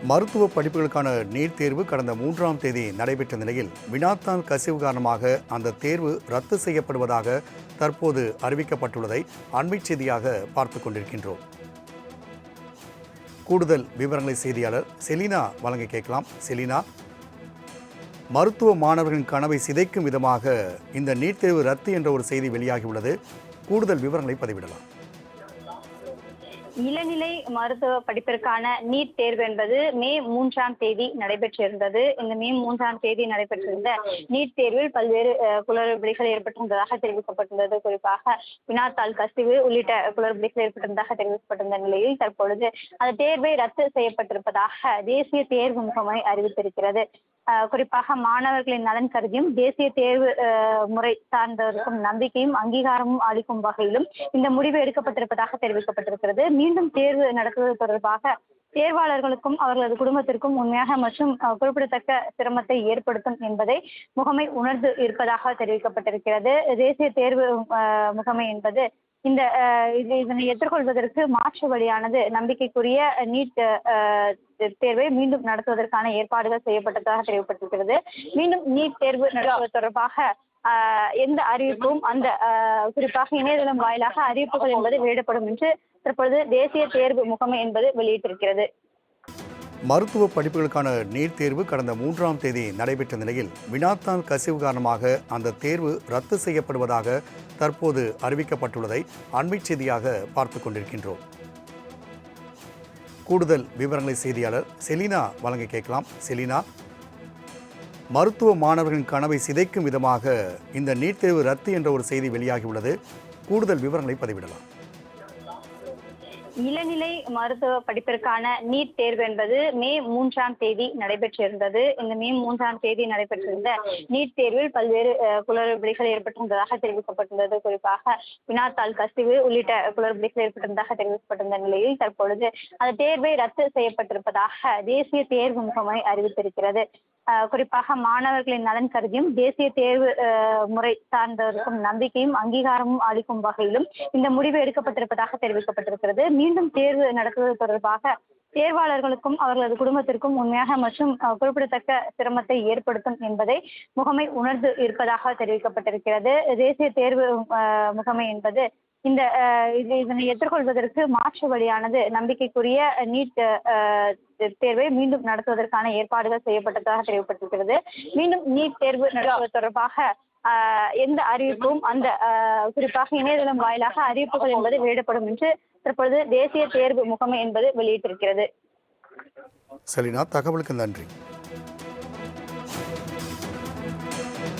மருத்துவ படிப்புகளுக்கான நீட் தேர்வு கடந்த 3ஆம் தேதி நடைபெற்ற நிலையில் வினாத்தாள் கசிவு காரணமாக அந்த தேர்வு ரத்து செய்யப்படுவதாக தற்போது அறிவிக்கப்பட்டுள்ளதை அண்மை செய்தியாக பார்த்துக் கொண்டிருக்கின்றோம். கூடுதல் விவரங்களை செய்தியாளர் செலினா வழங்க கேட்கலாம். செலினா, மருத்துவ மாணவர்களின் கனவை சிதைக்கும் விதமாக இந்த நீட் தேர்வு ரத்து என்ற ஒரு செய்தி வெளியாகியுள்ளது. கூடுதல் விவரங்களை பதிவிடலாம். இளநிலை மருத்துவ படிப்பிற்கான நீட் தேர்வு என்பது மே 3ஆம் தேதி நடைபெற்றிருந்தது. இந்த மே 3ஆம் தேதி நடைபெற்றிருந்த நீட் தேர்வில் பல்வேறு குளறுபடிகள் ஏற்பட்டிருந்ததாக தெரிவிக்கப்பட்டுள்ளது. குறிப்பாக வினாத்தாள் கசிவு உள்ளிட்ட குளறுபடிகள் ஏற்பட்டிருந்ததாக தெரிவிக்கப்பட்டிருந்த நிலையில் தற்பொழுது அந்த தேர்வை ரத்து செய்யப்பட்டிருப்பதாக தேசிய தேர்வு முகமை அறிவித்திருக்கிறது. குறிப்பாக மாணவர்களின் நலன் கருதியும் தேசிய தேர்வு முறை சார்ந்தவருக்கும் நம்பிக்கையும் அங்கீகாரமும் அளிக்கும் வகையிலும் இந்த முடிவு எடுக்கப்பட்டிருப்பதாக தெரிவிக்கப்பட்டிருக்கிறது. மீண்டும் தேர்வு நடத்துவது தொடர்பாக தேர்வாளர்களுக்கும் அவர்களது குடும்பத்திற்கும் உண்மையாக மற்றும் குறிப்பிடத்தக்க சிரமத்தை ஏற்படுத்தும் என்பதை முகமை உணர்ந்து இருப்பதாக தெரிவிக்கப்பட்டிருக்கிறது. தேசிய தேர்வு முகமை என்பது இதனை எதிர்கொள்வதற்கு மாற்று வழியானது நம்பிக்கைக்குரிய நீட் தேர்வை மீண்டும் நடத்துவதற்கான ஏற்பாடுகள் செய்யப்பட்டதாக தெரிவிக்கப்பட்டிருக்கிறது. மீண்டும் நீட் தேர்வு நடத்துவது தொடர்பாக எந்த அறிவிப்பும் குறிப்பாக இணையதளம் வாயிலாக அறிவிப்புகள் என்பது வெளியிடப்படும் என்று தற்பொழுது தேசிய தேர்வு முகமை என்பது வெளியிட்டிருக்கிறது. மருத்துவ படிப்புகளுக்கான நீட் தேர்வு கடந்த 3ஆம் தேதி நடைபெற்ற நிலையில் வினாத்தாள் கசிவு காரணமாக அந்த தேர்வு ரத்து செய்யப்படுவதாக தற்போது அறிவிக்கப்பட்டுள்ளதை அண்மை செய்தியாக பார்த்துக் கொண்டிருக்கின்றோம். கூடுதல் விவரங்களை செய்தியாளர் செலினா வழங்க கேட்கலாம். செலினா, மருத்துவ மாணவர்களின் கனவை சிதைக்கும் விதமாக இந்த நீட் தேர்வு ரத்து என்ற ஒரு செய்தி வெளியாகியுள்ளது. கூடுதல் விவரங்களை பதிவிடலாம். இளநிலை மருத்துவ படிப்பிற்கான நீட் தேர்வு என்பது மே 3ஆம் தேதி நடைபெற்றிருந்தது. இந்த மே 3ஆம் தேதி நடைபெற்றிருந்த நீட் தேர்வில் பல்வேறு குளறுபடிகள் ஏற்பட்டிருந்ததாக தெரிவிக்கப்பட்டுள்ளது. குறிப்பாக வினாத்தாள் கசிவு உள்ளிட்ட குளறுபடிகள் ஏற்பட்டிருந்ததாக தெரிவிக்கப்பட்டிருந்த நிலையில் தற்பொழுது அந்த தேர்வை ரத்து செய்யப்பட்டிருப்பதாக தேசிய தேர்வு முகமை அறிவித்திருக்கிறது. குறிப்பாக மாணவர்களின் நலன் கருதியும் தேசிய தேர்வு முறை சார்ந்தவருக்கும் நம்பிக்கையும் அங்கீகாரமும் அளிக்கும் வகையிலும் இந்த முடிவு எடுக்கப்பட்டிருப்பதாக தெரிவிக்கப்பட்டிருக்கிறது. மீண்டும் தேர்வு நடத்துவது தொடர்பாக தேர்வாளர்களுக்கும் அவர்களது குடும்பத்திற்கும் உண்மையாக மற்றும் குறிப்பிடத்தக்க சிரமத்தை ஏற்படுத்தும் என்பதை முகமை உணர்ந்து இருப்பதாக தெரிவிக்கப்பட்டிருக்கிறது. தேசிய தேர்வு முகமை என்பது இதனை எதிர்கொள்வதற்கு மாற்று வழியானது நம்பிக்கைக்குரிய நீட் தேர்வை மீண்டும் நடத்துவதற்கான ஏற்பாடுகள் செய்யப்பட்டதாக தெரிவிக்கப்பட்டிருக்கிறது. மீண்டும் நீட் தேர்வு நடத்துவது தொடர்பாக எந்த அறிவிப்பும் குறிப்பாக இணையதளம் வாயிலாக அறிவிப்புகள் என்பது வெளியிடப்படும் என்று தற்பொழுது தேசிய தேர்வு முகமை என்பது வெளியிட்டிருக்கிறது. செலினா, தகவலுக்கு நன்றி.